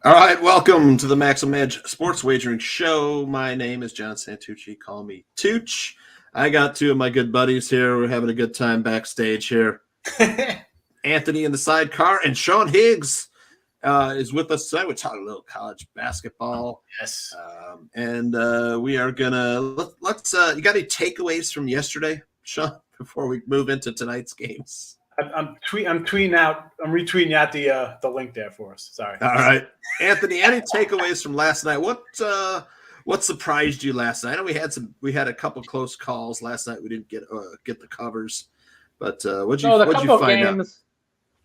All right, welcome to the Maximum Edge Sports Wagering Show. My name is John Santucci. Call me Tooch. I got two of my good buddies here. We're having a good time backstage here. Anthony in the sidecar, and Sean Higgs is with us tonight. We're talking a little college basketball. Yes. We are gonna let's. You got any takeaways from yesterday, Sean, before we move into tonight's games? I'm retweeting out the link there for us. Sorry. All right, Anthony. Any takeaways from last night? What surprised you last night? I know we had a couple close calls last night. We didn't get the covers, but what'd you find out?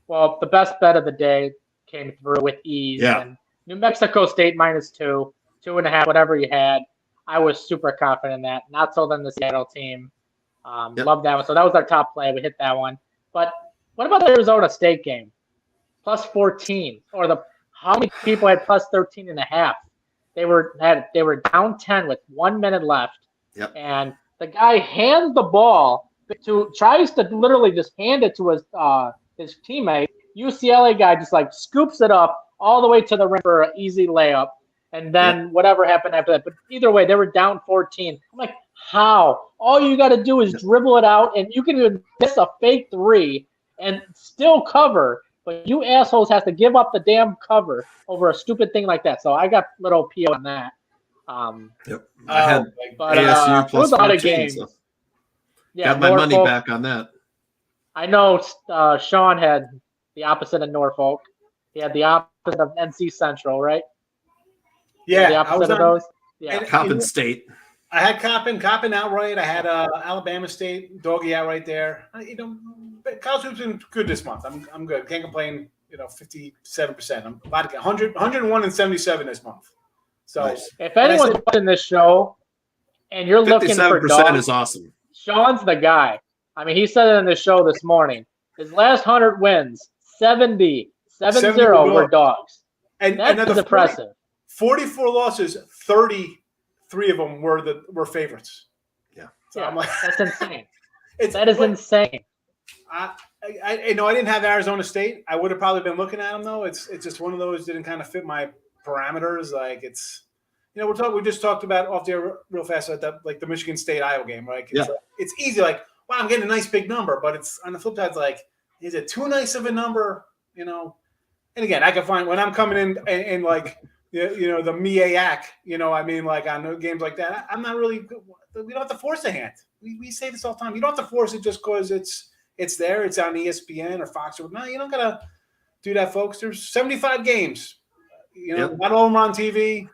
Well, the best bet of the day came through with ease. Yeah. And New Mexico State -2, 2.5, whatever you had. I was super confident in that. Not so then the Seattle team. Love that one. So that was our top play. We hit that one. But what about the Arizona State game? +14, or how many people had +13.5? They were down 10 with 1 minute left. Yep. And the guy hands the ball tries to literally just hand it to his teammate. UCLA guy just like scoops it up all the way to the rim for an easy layup. And then whatever happened after that. But either way, they were down 14. I'm like, how? All you got to do is dribble it out, and you can even miss a fake three and still cover. But you assholes have to give up the damn cover over a stupid thing like that. So I got little PO on that. I had ASU plus 14, so got my money back on that. I know Sean had the opposite of Norfolk. He had the opposite of NC Central, right? Yeah, the opposite of those. Yeah, Coppin State. I had Coppin outright. I had Alabama State doggy outright there. College hoop's been good this month. I'm good. Can't complain. 57%. I'm about to get 101 and 77 this month. So nice. If anyone's watching this show and you're looking for dogs, 57% is awesome. Sean's the guy. I mean, he said it in the show this morning. His last 100 wins, 70 were dogs. And that's impressive. 44 losses, 33 of them were favorites. Yeah. So I'm like, that's insane. That is insane. I didn't have Arizona State. I would have probably been looking at them though. It's just one of those didn't kind of fit my parameters. Like it's, we just talked about off there real fast at the Michigan State Iowa game, right? It's easy. Like, wow, I'm getting a nice big number, but it's on the flip side. It's like, is it too nice of a number? And again, I can find when I'm coming in and like, the MEAC, like on games like that, I'm not really. We don't have to force a hand. We say this all the time. You don't have to force it just because it's there. It's on ESPN or Fox or no. You don't gotta do that, folks. There's 75 games. Not all of them are on TV.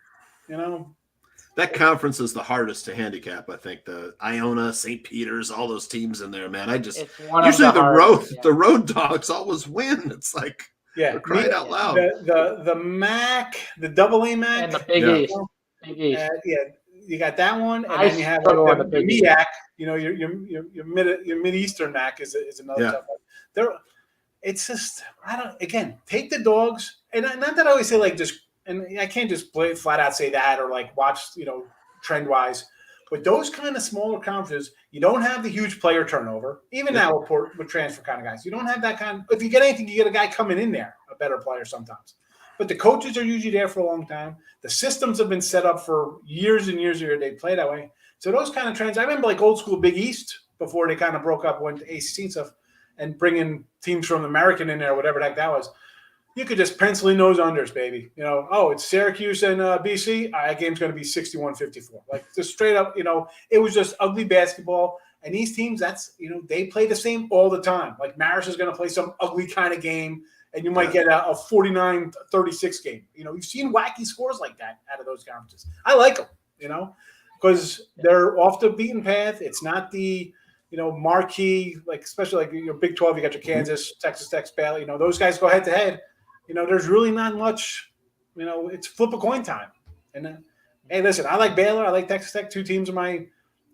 That conference is the hardest to handicap. I think the Iona, St. Peter's, all those teams in there, man. Usually the road dogs always win. It's like. Yeah, we're crying out loud. The MAC, the AA MAC, and the Big East. Big East. You got that one, and then you have the MEAC. Your Mid Eastern MAC is another tough one. It's just take the dogs, and not that I always say like just, and I can't just flat out say that or like watch trend wise. But those kind of smaller conferences, you don't have the huge player turnover. Even now with transfer kind of guys, you don't have that kind. If you get anything, you get a guy coming in there, a better player sometimes. But the coaches are usually there for a long time. The systems have been set up for years and years. They play that way. So those kind of trends. I remember like old school Big East before they kind of broke up, went to ACC and stuff, and bringing teams from the American in there, whatever the heck that was. You could just pencil in those unders, baby. It's Syracuse and BC. That game's going to be 61-54. Like just straight up, it was just ugly basketball. And these teams, they play the same all the time. Like Marist is going to play some ugly kind of game, and you might get a 49-36 game. You've seen wacky scores like that out of those conferences. I like them, because they're off the beaten path. It's not the marquee, like especially like your Big 12. You got your Kansas, Texas Tech, Baylor. Those guys go head to head. There's really not much, it's flip a coin time. And hey, listen, I like Baylor. I like Texas Tech. Two teams of my,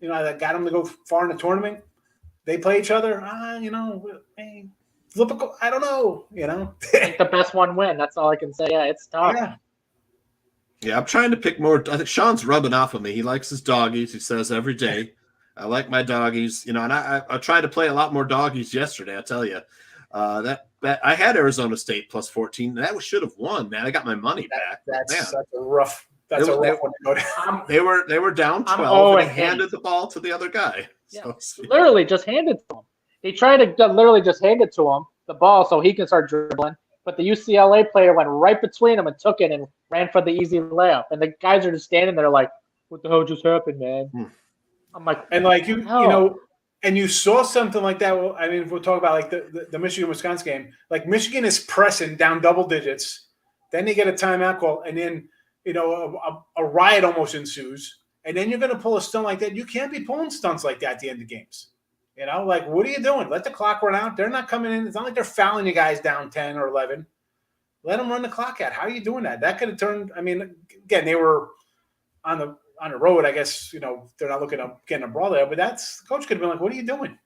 I got them to go far in the tournament. They play each other. Hey, flip a coin. I don't know, Make the best one win. That's all I can say. Yeah, it's tough. Yeah, I'm trying to pick more. I think Sean's rubbing off on me. He likes his doggies. He says every day, I like my doggies, and I tried to play a lot more doggies yesterday, I tell you. That I had Arizona State plus 14. That should have won, man. I got my money back. That's a rough. That's a rough one to go down. They were down 12, and he handed the ball to the other guy. Yeah. So, literally just handed to him. He tried to literally just hand it to him, the ball, so he can start dribbling. But the UCLA player went right between them and took it and ran for the easy layup. And the guys are just standing there like, what the hell just happened, man? I'm like, and like you know, and you saw something like that. Well, I mean, if we'll talk about like the Michigan-Wisconsin game, like Michigan is pressing down double digits. Then they get a timeout call, and then, you know, a riot almost ensues. And then you're going to pull a stunt like that. You can't be pulling stunts like that at the end of games. You know, like, what are you doing? Let the clock run out. They're not coming in. It's not like they're fouling you guys down 10 or 11. Let them run the clock out. How are you doing that? That could have turned – I mean, again, they were on the road. I guess, you know, they're not looking at getting a brawl there. But the coach could have been like, what are you doing?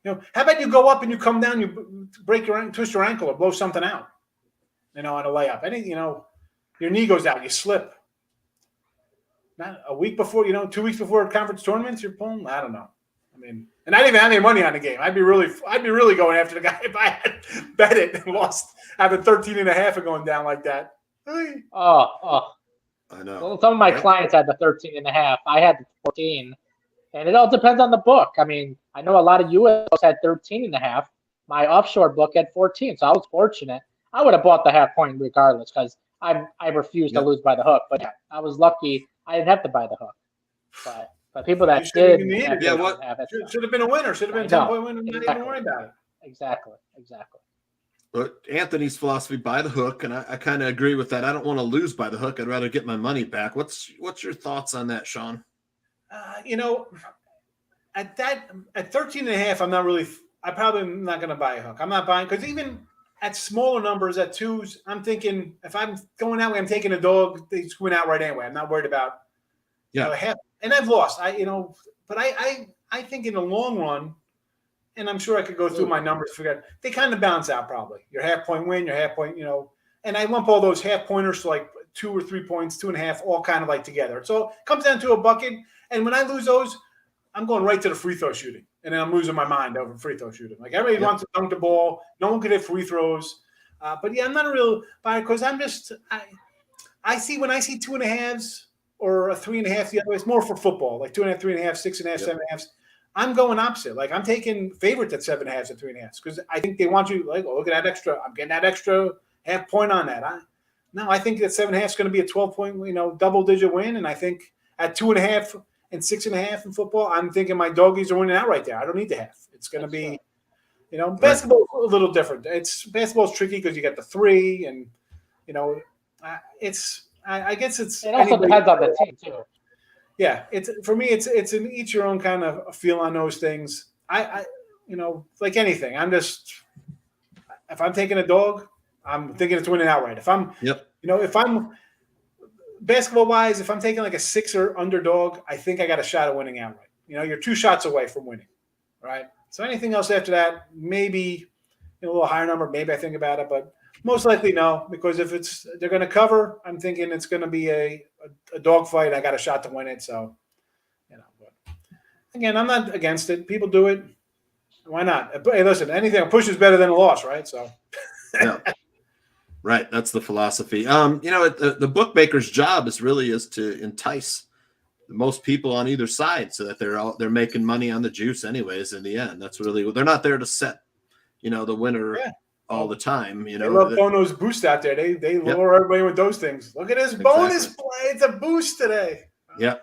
You know, how about you go up and you come down, you break your – twist your ankle or blow something out, you know, on a layup. You know, your knee goes out. You slip. Not a week before, you know, 2 weeks before conference tournaments, you're pulling. I don't know. I mean, and I didn't even have any money on the game. I'd be really going after the guy if I had bet it and lost, having 13.5 and going down like that. Oh. I know. Well, some of my clients had the 13.5. I had the 14. And it all depends on the book. I mean, I know a lot of US had 13.5. My offshore book had 14. So I was fortunate. I would have bought the half point regardless because I refused to lose by the hook. But yeah, I was lucky. I didn't have to buy the hook. But people that did should have been a winner. Should have been a 10-point winner. Not even worry about it. Exactly. But Anthony's philosophy, buy the hook, and I kind of agree with that. I don't want to lose by the hook. I'd rather get my money back. What's your thoughts on that, Sean? You know, at 13.5, I'm not really. I probably am not going to buy a hook. I'm not buying because even at smaller numbers, at twos, I'm thinking if I'm going that way, I'm taking a dog. They just went out right anyway. I'm not worried about. You know, half. And I've lost. But I think in the long run, and I'm sure I could go through my numbers, forget they kind of balance out probably. Your half point win, your half point, you know, and I lump all those half pointers to like 2 or 3 points, 2.5, all kind of like together. So it comes down to a bucket. And when I lose those, I'm going right to the free throw shooting. And then I'm losing my mind over free throw shooting. Like everybody wants to dunk the ball. No one could hit free throws. But yeah, I'm not a real buyer because I see when I see 2.5s or a 3.5 the other way, it's more for football, like 2.5, 3.5, 6.5, 7.5. I'm going opposite. Like I'm taking favorites at 7.5s and 3.5s because I think they want you like, oh, look at that extra. I'm getting that extra half point on that. I think that 7.5 is going to be a 12-point, you know, double-digit win. And I think at 2.5 and 6.5 in football, I'm thinking my doggies are winning out right there. I don't need the half. It's going to be, you know, basketball a little different. Basketball's tricky because you got the 3 and, you know, I guess it also depends on the team too. Yeah, for me. It's an each your own kind of feel on those things. I you know, like anything. I'm just if I'm taking a dog, I'm thinking it's winning outright. If I'm you know, if I'm basketball wise, if I'm taking like a 6 underdog, I think I got a shot at winning outright. You know, you're 2 shots away from winning, right? So anything else after that, maybe a little higher number, maybe I think about it, but most likely no, because if they're going to cover, I'm thinking it's going to be a dog fight. I got a shot to win it. So, you know, but again, I'm not against it. People do it. Why not? Hey, listen, anything a push is better than a loss, right? So, yeah, right. That's the philosophy. You know, the bookmaker's job is to entice the most people on either side so that they're making money on the juice anyways. In the end, that's really they're not there to set, you know, the winner. Yeah. All the time, you know. They love throwing those boosts out there. They lure everybody with those things. Look at this bonus play. It's a boost today. Yeah.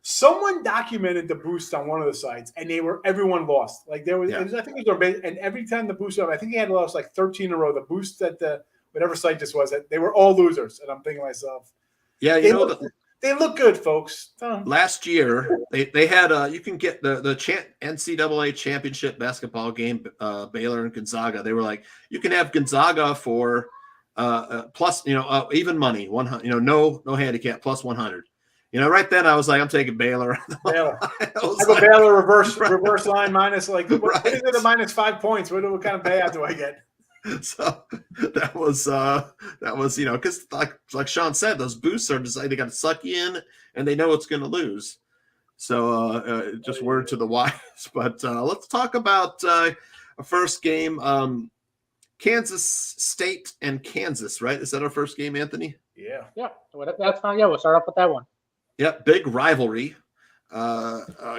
Someone documented the boost on one of the sites, and everyone lost. Like there was, I think it was, and every time the boost up, I think he had lost like 13 in a row. The boost at whatever site this was, they were all losers. And I'm thinking to myself, yeah, they look good, folks. Last year, they had you can get the NCAA championship basketball game, Baylor and Gonzaga. They were like, you can have Gonzaga for plus, you know, even money, 100, you know, no handicap, plus 100. You know, right then I was like, I'm taking Baylor. Baylor. I go Baylor reverse line minus like what is it a minus 5 points? What kind of payout do I get? So that was you know, because like Sean said, those boosts are just like they got to suck you in and they know it's going to lose. So just word to the wise. But let's talk about first game, Kansas State and Kansas, right? Is that our first game, Anthony? Yeah. Yeah. That's fine. Yeah, we'll start off with that one. Yep, big rivalry.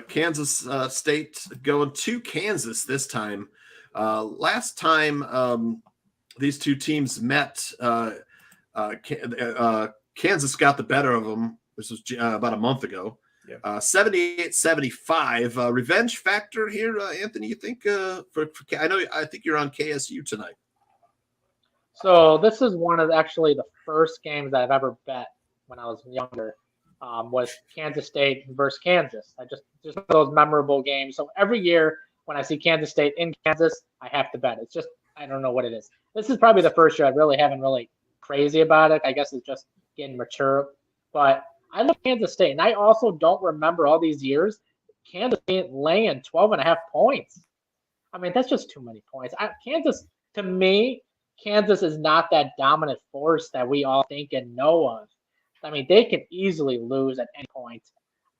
Kansas State going to Kansas this time. Last time these two teams met, Kansas got the better of them. This was about a month ago. Yep. 78-75. Revenge factor here, Anthony, you think? I think you're on KSU tonight. So this is one of actually the first games I've ever bet when I was younger. Was Kansas State versus Kansas. Just one of those memorable games. So every year when I see Kansas State in Kansas, I have to bet. It's just, I don't know what it is. This is probably the first year I really haven't really crazy about it. I guess it's just getting mature. But I love Kansas State. And I also don't remember all these years Kansas State laying 12.5 points. I mean, that's just too many points. To me, Kansas is not that dominant force that we all think and know of. I mean, they can easily lose at any point.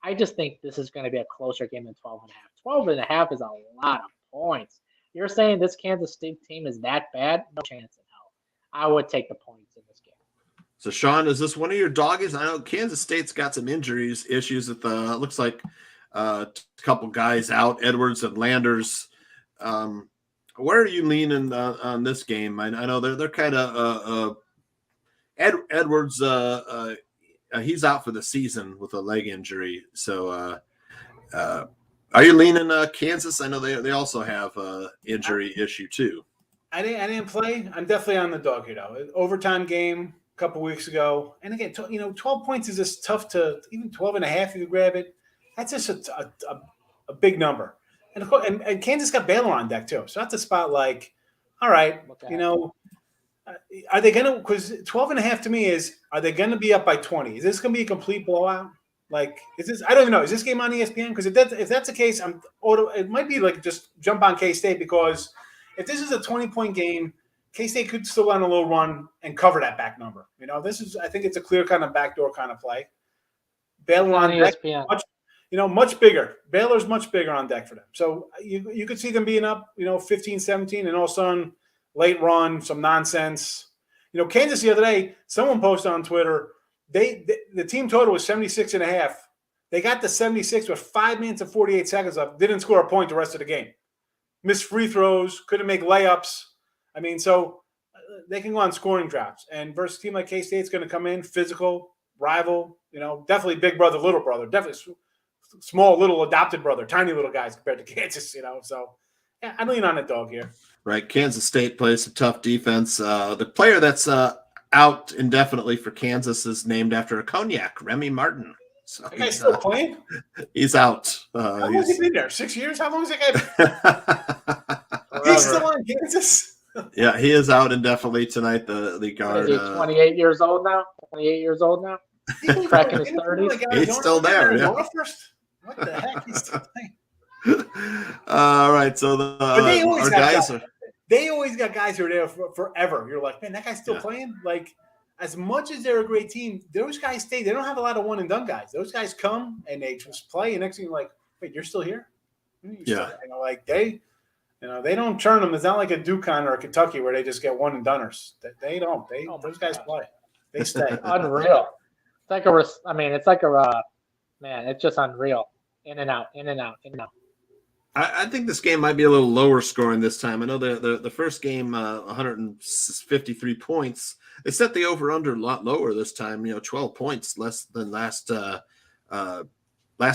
I just think this is going to be a closer game than 12.5. 12.5 is a lot of points. You're saying this Kansas State team is that bad? No chance in hell. I would take the points in this game. So, Sean, is this one of your doggies? I know Kansas State's got some issues with looks like a couple guys out, Edwards and Landers. Where are you leaning on this game? I know they're kind of Edwards. He's out for the season with a leg injury. So, are you leaning Kansas? I know they also have injury issue too. I didn't play. I'm definitely on the dog here though. Overtime game a couple weeks ago, and again, 12 points is just tough to even 12.5 if you grab it. That's just a big number. And of course, and Kansas got Baylor on deck too, so that's a spot like, all right, are they gonna? Because 12.5 to me is, are they gonna be up by 20? Is this gonna be a complete blowout? Like, is this? I don't even know. Is this game on ESPN? Because if that's the case, it might be like just jump on K-State, because if this is a 20-point game, K-State could still run a little run and cover that back number. I think it's a clear kind of backdoor kind of play. Baylor on ESPN. Much bigger. Baylor's much bigger on deck for them. So you could see them being up, 15, 17, and all of a sudden late run, some nonsense. Kansas the other day, someone posted on Twitter, the team total was 76.5. They got to 76 with 5 minutes and 48 seconds left. Didn't score a point the rest of the game. Missed free throws, couldn't make layups. I mean, so they can go on scoring droughts. And versus a team like K-State's going to come in, physical, rival, definitely big brother, little brother, definitely small, little adopted brother, tiny little guys compared to Kansas, So, yeah, I lean on the dog here. Right. Kansas State plays some tough defense. The player that's out indefinitely for Kansas is named after a cognac, Remy Martin. So that guy's still playing? He's out. How long has he been there? 6 years? How long has that guy been? He's still on Kansas? Yeah, he is out indefinitely tonight, the guard. Is he 28 years old now? 28 years old now? Cracking his 30s? He's still there. Yeah. What the heck? He's still playing. All right, so they always got guys who are there forever. You're like, man, that guy's still playing? Like, as much as they're a great team, those guys stay. They don't have a lot of one and done guys. Those guys come and they just play, and next thing you're like, wait, you're still here? They don't turn them. It's not like a DuCon or a Kentucky where they just get one and doners. They don't. Those guys play. They stay. Unreal. It's just unreal. In and out, in and out, in and out. I think this game might be a little lower scoring this time. I know the first game, 153 points. They set the over-under a lot lower this time, 12 points less than last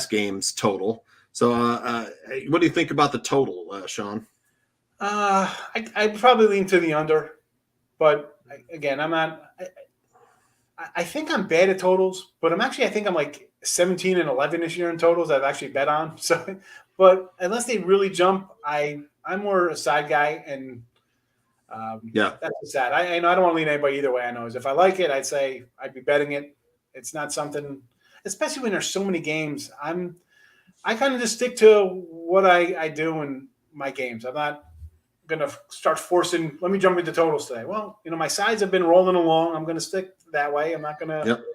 game's total. So what do you think about the total, Sean? I'd probably lean to the under. But, again, I'm not – I think I'm bad at totals, but I think I'm like 17 and 11 this year in totals I've actually bet on. So, but unless they really jump, I'm more a side guy, and that's sad. I know I don't want to lean anybody either way. I know is if I like it, I'd say I'd be betting it. It's not something, especially when there's so many games. I kind of just stick to what I do in my games. I'm not going to start forcing. Let me jump into totals today. Well, my sides have been rolling along. I'm going to stick that way. I'm not going to. Yep.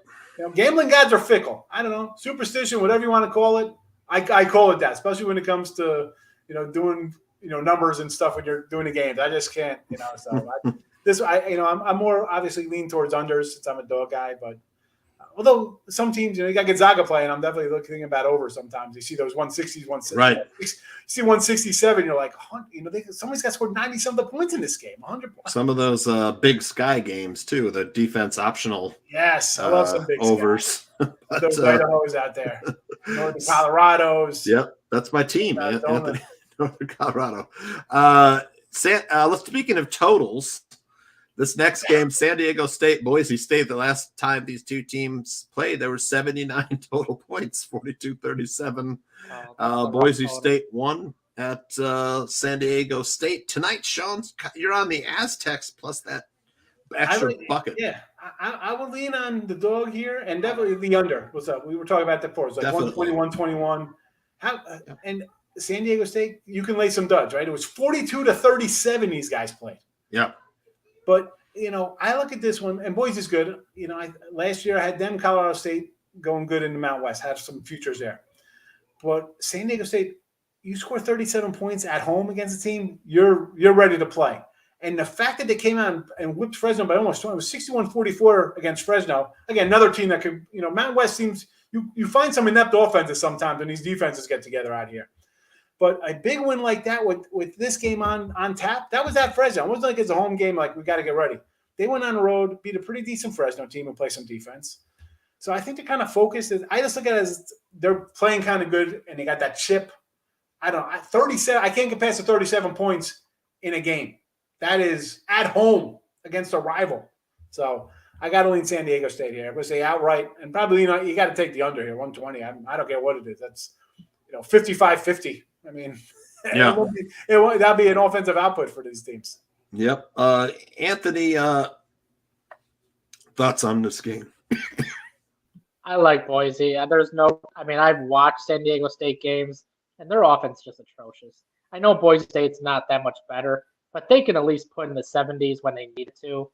Gambling gods are fickle. I don't know, superstition, whatever you want to call it. I call it that, especially when it comes to doing numbers and stuff when you're doing the games. I just can't, So I'm more obviously lean towards unders since I'm a dog guy, but although some teams, you got Gonzaga playing, I'm definitely looking about over sometimes. You see those 160s, 160s. Right. You see 167, you're like, somebody's got scored 90-something points in this game, 100 points. Some of those Big Sky games, too, the defense optional. Yes, I love some Big overs. But, those Idahos out there. Northern Colorados. Yep, that's my team, Anthony. Northern Colorado. Speaking of totals, this next game, San Diego State, Boise State, the last time these two teams played, there were 79 total points, 42-37. Boise State won at San Diego State. Tonight, Sean, you're on the Aztecs plus that extra bucket. Yeah, I would lean on the dog here and definitely the under. What's up? We were talking about that before. It's like 121-21. And San Diego State, you can lay some duds, right? It was 42-37 these guys played. Yeah. But, I look at this one, and Boise's good. Last year I had them, Colorado State, going good in the Mountain West, have some futures there. But San Diego State, you score 37 points at home against a team, you're ready to play. And the fact that they came out and whipped Fresno by almost 20, it was 61-44 against Fresno. Again, another team that could, Mountain West seems, you find some inept offenses sometimes when these defenses get together out here. But a big win like that with this game on tap, that was at Fresno. It wasn't like it's a home game like we got to get ready. They went on the road, beat a pretty decent Fresno team and play some defense. So I think they're kind of focused. I just look at it as they're playing kind of good and they got that chip. 37. I can't get past the 37 points in a game. That is at home against a rival. So I got to lean San Diego State here. I'm going to say outright, and probably you got to take the under here, 120. I don't care what it is. That's 55-50. I mean, yeah, that'll be an offensive output for these teams. Yep. Anthony, thoughts on this game? I like Boise. I've watched San Diego State games, and their offense is just atrocious. I know Boise State's not that much better, but they can at least put in the 70s when they need to.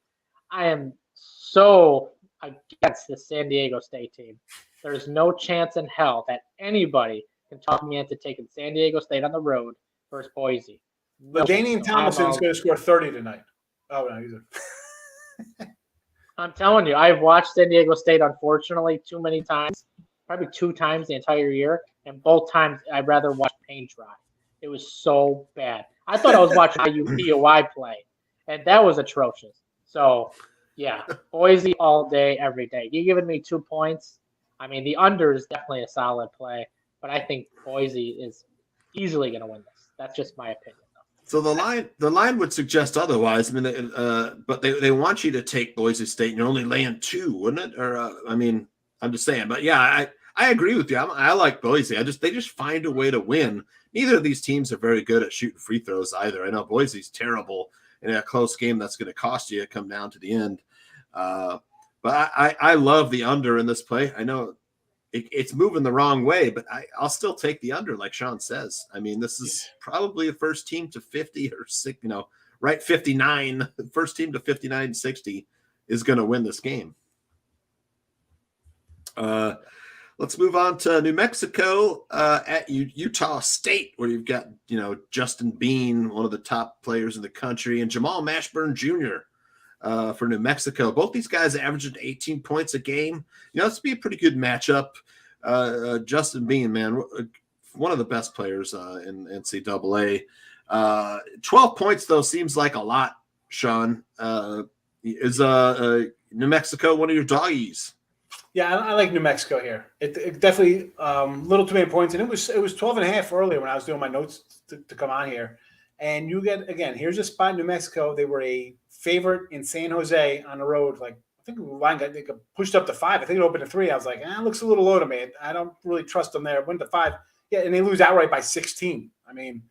I am so against the San Diego State team. There's no chance in hell that anybody can talk me into taking San Diego State on the road versus Boise. But Danian Thomason's going to score 30 tonight. Oh, no, he's I'm telling you, I've watched San Diego State, unfortunately, too many times, probably 2 times the entire year, and both times I'd rather watch paint dry. It was so bad. I thought I was watching IUPUI play, and that was atrocious. So, yeah, Boise all day, every day. You're giving me 2 points. I mean, the under is definitely a solid play, but I think Boise is easily going to win this. That's just my opinion. So the line would suggest otherwise. I mean, but they want you to take Boise State, and you're only laying 2, wouldn't it? Or I'm just saying. But yeah, I agree with you. I like Boise. They just find a way to win. Neither of these teams are very good at shooting free throws either. I know Boise's terrible in a close game that's going to cost you come down to the end. But I love the under in this play. I know it's moving the wrong way, but I'll still take the under, like Sean says. I mean, this is probably the first team to 50 or 60, right? 59. The first team to 59-60 is going to win this game. Let's move on to New Mexico at Utah State, where you've got, Justin Bean, one of the top players in the country, and Jamal Mashburn Jr. For New Mexico. Both these guys averaging 18 points a game. This would be a pretty good matchup. Justin Bean, man, one of the best players in NCAA. 12 points, though, seems like a lot, Sean. Is New Mexico one of your doggies? Yeah, I like New Mexico here. It definitely a little too many points, and it was 12.5 earlier when I was doing my notes to come on here. And you get, again, here's a spot in New Mexico. They were a favorite in San Jose on the road. Like, I think the line got pushed up to 5. I think it opened to 3. I was like, it looks a little low to me. I don't really trust them there. It went to 5. Yeah, and they lose outright by 16. I mean,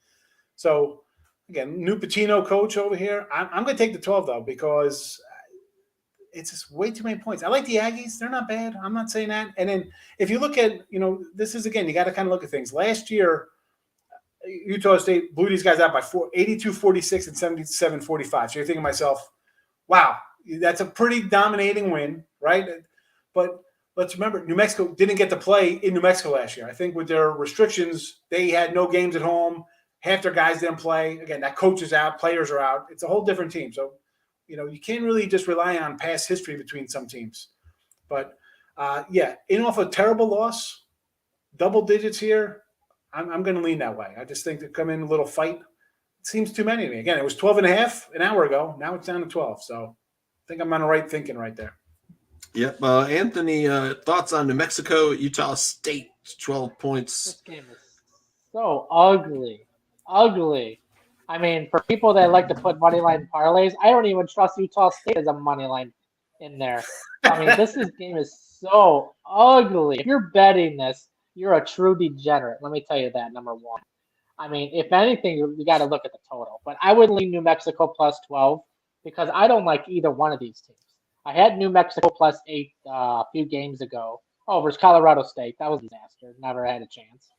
so, again, new Pitino coach over here. I'm going to take the 12, though, because it's just way too many points. I like the Aggies. They're not bad. I'm not saying that. And then if you look at, this is, again, you got to kind of look at things. Last year, Utah State blew these guys out by 82-46 and 77-45. So you're thinking to myself, wow, that's a pretty dominating win, right? But let's remember, New Mexico didn't get to play in New Mexico last year. I think with their restrictions, they had no games at home, half their guys didn't play. Again, that coach is out, players are out. It's a whole different team. So, you can't really just rely on past history between some teams. But, in off a terrible loss, double digits here, I'm going to lean that way. I just think to come in a little fight, it seems too many to me. Again, it was 12.5 an hour ago. Now it's down to 12. So I think I'm on the right thinking right there. Yep. Anthony, thoughts on New Mexico, Utah State, 12 points. This game is so ugly. Ugly. I mean, for people that like to put money line parlays, I don't even trust Utah State as a money line in there. I mean, this game is so ugly. If you're betting this, you're a true degenerate. Let me tell you that, number one. I mean, if anything, you got to look at the total. But I would lean New Mexico plus 12 because I don't like either one of these teams. I had New Mexico plus 8 a few games ago. Oh, versus Colorado State. That was a disaster. Never had a chance.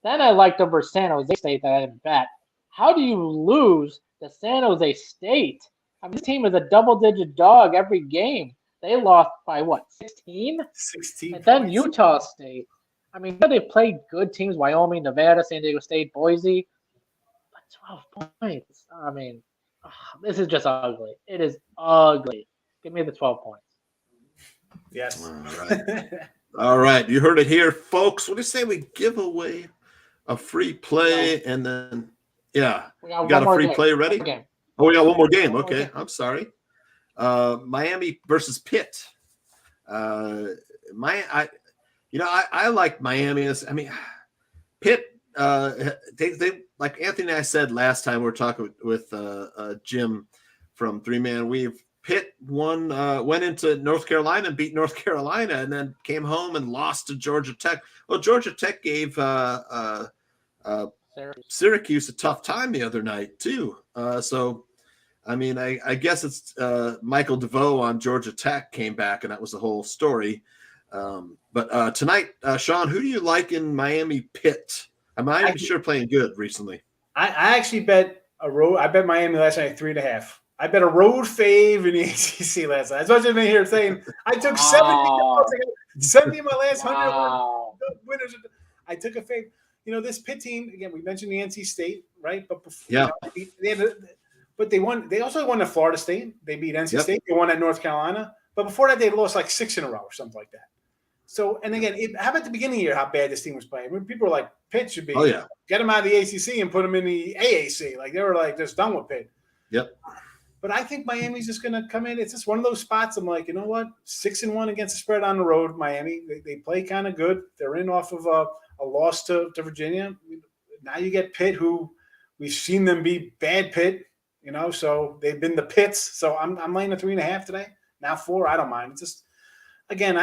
Then I liked them versus San Jose State that I didn't bet. How do you lose to San Jose State? I mean, this team is a double-digit dog every game. They lost by, 16? 16 And then points. Utah State. I mean, they played good teams, Wyoming, Nevada, San Diego State, Boise. But 12 points. I mean, this is just ugly. It is ugly. Give me the 12 points. Yes. All right. All right. You heard it here, folks. What do you say we give away a free play and then, we got a free play ready? Oh, we got one more game. Okay. I'm sorry. Miami versus Pitt. I like Miami. I mean, Pitt, they like Anthony and I said last time we were talking with Jim from Three Man Weave. Pitt went into North Carolina and beat North Carolina and then came home and lost to Georgia Tech. Well, Georgia Tech gave Syracuse a tough time the other night too. So, I mean, I guess it's Michael DeVoe on Georgia Tech came back and that was the whole story. But tonight, Sean, who do you like in Miami Pitt? Miami sure playing good recently. I actually bet I bet Miami last night 3.5. I bet a road fave in the ACC last night. That's what I've been here saying. I took 70 of my last 100 winners. I took a fave. This Pitt team, again, we mentioned the NC State, right? But before, but they won. They also won at Florida State. They beat NC State. They won at North Carolina. But before that, they lost like 6 in a row or something like that. So, and again, how about the beginning of the year, how bad this team was playing? I mean, people were like, Pitt should be, get them out of the ACC and put them in the AAC. Like, they were like, just done with Pitt. Yep. But I think Miami's just going to come in. It's just one of those spots. I'm like, you know what? 6-1 against the spread on the road, Miami. They play kind of good. They're in off of a loss to Virginia. Now you get Pitt, who we've seen them be bad Pitt, so they've been the Pitts. So I'm laying a 3.5 today. Now 4, I don't mind. It's just, again,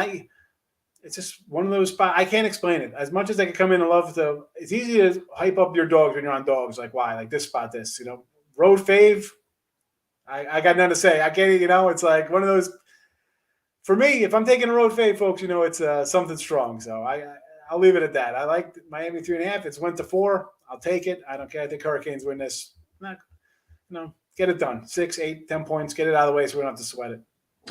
it's just one of those spots. I can't explain it. As much as I can come in and love it's easy to hype up your dogs when you're on dogs. Like, why? Like this spot, this, road fave. I got nothing to say. I can't, it's like one of those. For me, if I'm taking a road fave, folks, it's something strong. So I'll leave it at that. I like Miami 3.5. It's went to 4. I'll take it. I don't care. I think Hurricanes win this. Get it done. 6, 8, 10 points. Get it out of the way so we don't have to sweat it.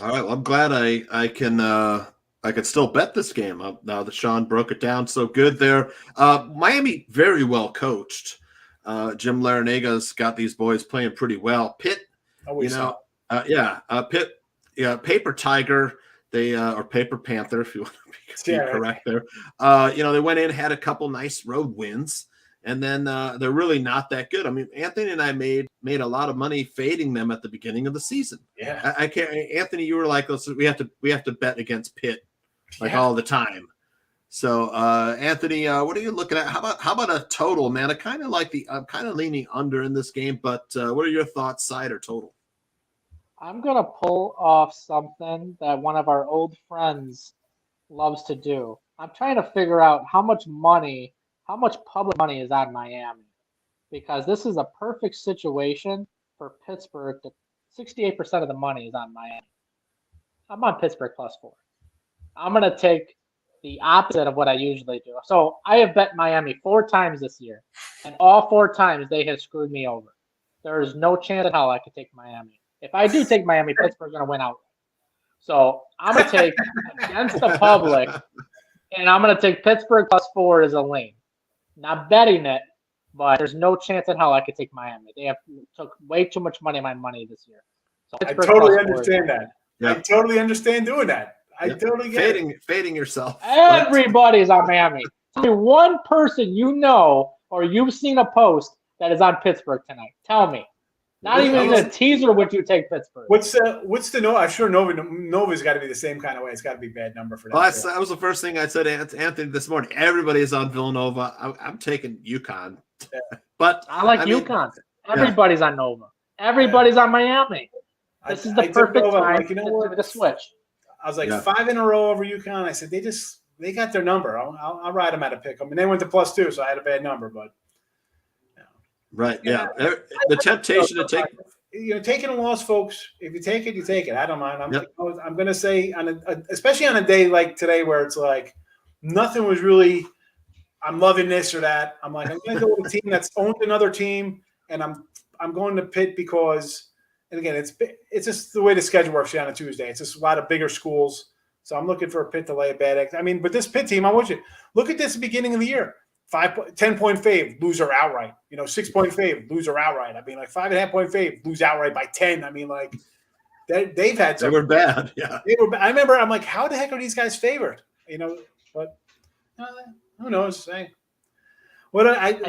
All right. Well, I'm glad I can still bet this game now that Sean broke it down so good there. Miami very well coached. Jim Laranaga's got these boys playing pretty well. Pitt. Pitt, Paper Tiger, or Paper Panther, if you want to be correct there. They went in, had a couple nice road wins, and then they're really not that good. I mean, Anthony and I made a lot of money fading them at the beginning of the season. Yeah, I can't. Anthony, you were like, we have to bet against Pitt all the time. So, Anthony, what are you looking at? How about a total, man? I'm kind of leaning under in this game, but what are your thoughts, side or total? I'm going to pull off something that one of our old friends loves to do. I'm trying to figure out how much public money is on Miami, because this is a perfect situation for Pittsburgh. 68% of the money is on Miami. I'm on Pittsburgh plus 4. I'm going to take the opposite of what I usually do. So I have bet Miami 4 times this year, and all 4 times they have screwed me over. There is no chance in hell I could take Miami. If I do take Miami, Pittsburgh's going to win outright. So I'm going to take against the public, and I'm going to take Pittsburgh plus 4 as a lean. Not betting it, but there's no chance in hell I could take Miami. They took way too much money on my money this year. So I totally understand that. Yep. I totally understand doing that. I totally get fading yourself. Everybody's on Miami. Tell me one person you know or you've seen a post that is on Pittsburgh tonight. Tell me. Not even a teaser would you take Pittsburgh. What's the no? I'm sure Nova's got to be the same kind of way. It's got to be a bad number for that. Well, that was the first thing I said to Anthony this morning. Everybody is on Villanova. I'm taking UConn. Yeah. But I like UConn. Everybody's on Nova. Everybody's on Miami. This is the perfect time to switch. I was like 5 in a row over UConn. I said they got their number. I'll ride them at a pick. I mean, they went to +2, so I had a bad number, but. Right. Yeah. The temptation to take. Taking a loss, folks. If you take it, you take it. I don't mind. I'm going to say, especially on a day like today where it's like nothing was really. I'm loving this or that. I'm like, I'm going to go with a team that's owned another team, and I'm going to Pitt because, and again, it's just the way the schedule works on a Tuesday. It's just a lot of bigger schools, so I'm looking for a Pitt to lay a bad egg. I mean, but this Pitt team, I want you look at this beginning of the year. 10-point fave, loser outright. 6-point fave, loser outright. I mean, like 5.5-point fave, lose outright by 10. I mean, like they've had. They were bad. Yeah. I remember. I'm like, how the heck are these guys favored? But who knows? I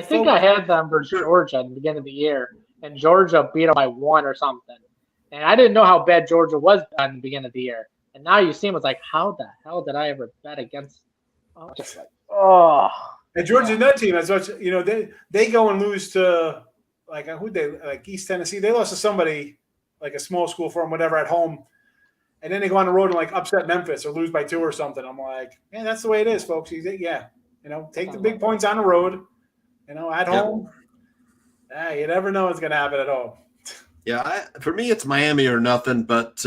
think I had them for Georgia at the beginning of the year, and Georgia beat them by 1 or something. And I didn't know how bad Georgia was at the beginning of the year. And now you see them, it's like, how the hell did I ever bet against? Just like, And Georgia's another team. As much, they go and lose to like East Tennessee. They lost to somebody like a small school for them, whatever, at home, and then they go on the road and like upset Memphis or lose by 2 or something. I'm like, yeah, that's the way it is, folks. Take the big points on the road. At home, you never know what's going to happen at home. Yeah, for me, it's Miami or nothing. But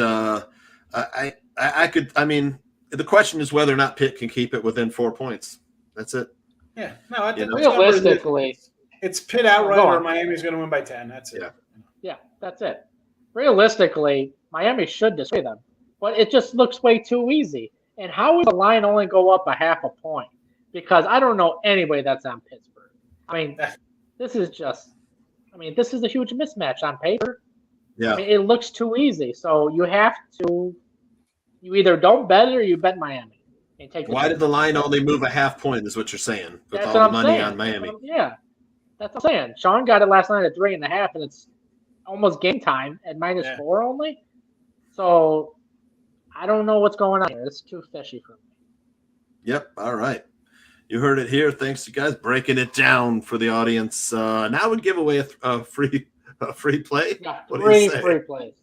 I could. I mean, the question is whether or not Pitt can keep it within 4 points. That's it. Yeah, no. I think realistically, it's Pitt outright or Miami's going to win by 10. That's it. Yeah, that's it. Realistically, Miami should destroy them, but it just looks way too easy. And how would the line only go up a half a point? Because I don't know anybody that's on Pittsburgh. I mean, this is a huge mismatch on paper. Yeah, it looks too easy. So you either don't bet it or you bet Miami. Why did the line only move a half point is what you're saying with that's all the money on Miami. That's what I'm saying. Sean got it last night at 3.5, and it's almost game time at -4 only. So I don't know what's going on here. It's too fishy for me. Yep. All right. You heard it here. Thanks, you guys, breaking it down for the audience. Now we give away a free play. Yeah, three free plays.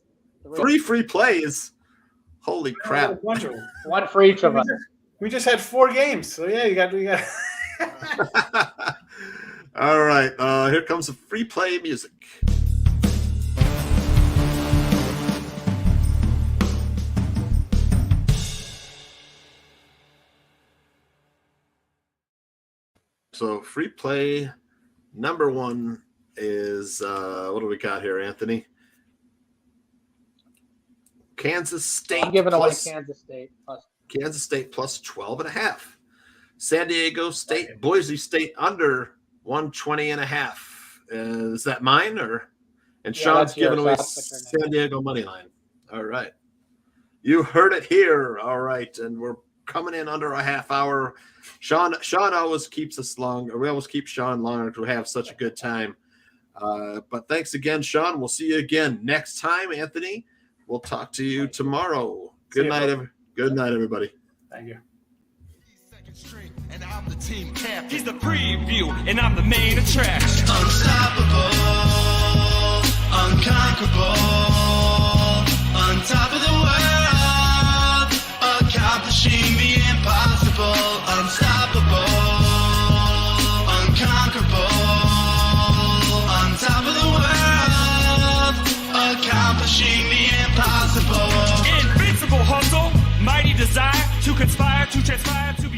3 free plays. Holy crap! One for each of us. We just had 4 games, so yeah, you got. All right, here comes the free play music. So free play number 1 is what do we got here, Anthony? Kansas State. I'm giving away Kansas State plus. Kansas State plus 12.5. San Diego State, Boise State under 120.5. Is that mine or? And Sean's giving away San Diego money line. All right, you heard it here. All right, and we're coming in under a half hour. Sean always keeps us long. We always keep Sean longer to have such a good time. But thanks again, Sean. We'll see you again next time, Anthony. We'll talk to you tomorrow. Good night, everybody. Thank you. And I'm the team captain. He's the preview, and I'm the main attraction. Unstoppable, unconquerable, on top of the world, accomplishing the impossible. Unstoppable, unconquerable, on top of the world, accomplishing the impossible. Invincible hustle, mighty desire to conspire, to transpire, to